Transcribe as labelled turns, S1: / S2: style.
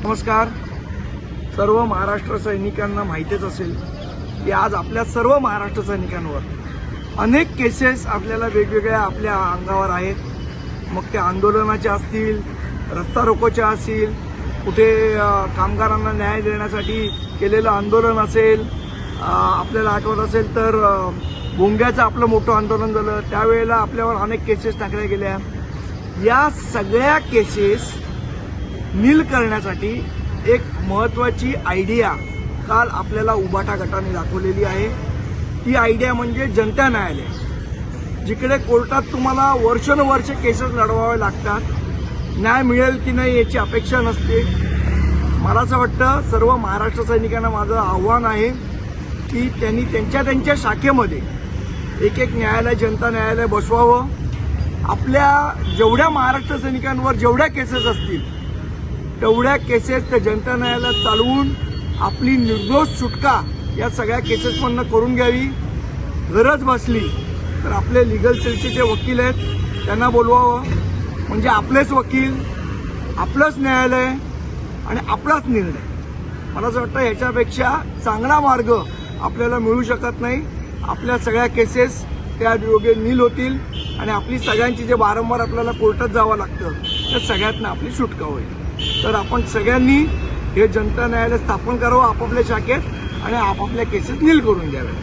S1: नमस्कार. सर्व महाराष्ट्र सैनिकांना माहितीच असेल की आज आपल्या सर्व महाराष्ट्र सैनिकांवर अनेक केसेस आपल्याला वेगवेगळ्या आपल्या अंगावर आहेत. मग ते आंदोलनाच्या असतील, रस्ता रोकोच्या असतील, कुठे कामगारांना न्याय देण्यासाठी केलेलं आंदोलन असेल. आपल्याला आठवत असेल तर भोंग्याचं आपलं मोठं आंदोलन झालं, त्यावेळेला आपल्यावर अनेक केसेस टाकल्या गेल्या. या सगळ्या केसेस नील करण्यासाठी एक महत्त्वाची आयडिया काल आपल्याला उबाटा गटाने दाखवलेली आहे. ती आयडिया म्हणजे जनता न्यायालय. जिकडे कोर्टात तुम्हाला वर्षानुवर्ष केसेस लढवावे लागतात, न्याय मिळेल की नाही याची अपेक्षा नसते. मला असं वाटतं सर्व महाराष्ट्र सैनिकांना माझं आव्हान आहे की त्यांनी त्यांच्या शाखेमध्ये एक न्यायालय, जनता न्यायालय बसवावं. आपल्या जेवढ्या महाराष्ट्र सैनिकांवर जेवढ्या केसेस असतील तेवढ्या केसेस त्या जनता न्यायालयात चालवून आपली निर्दोष सुटका या सगळ्या केसेसमधनं करून घ्यावी. गरज बसली तर आपले लिगल सेलचे जे वकील आहेत त्यांना बोलवावं. म्हणजे आपलेच वकील, आपलंच न्यायालय आणि आपलाच निर्णय. मला असं वाटतं ह्याच्यापेक्षा चांगला मार्ग आपल्याला मिळू शकत नाही. आपल्या सगळ्या केसेस त्या योग्य नील होतील आणि आपली सगळ्यांची जे वारंवार आपल्याला कोर्टात जावं लागतं त्या सगळ्यातनं आपली सुटका होईल. तर आपण सगळ्यांनी हे जनता न्यायालय स्थापन करावं आपापल्या शाखेत आणि आपापल्या केसेस नील करून घ्याव्या.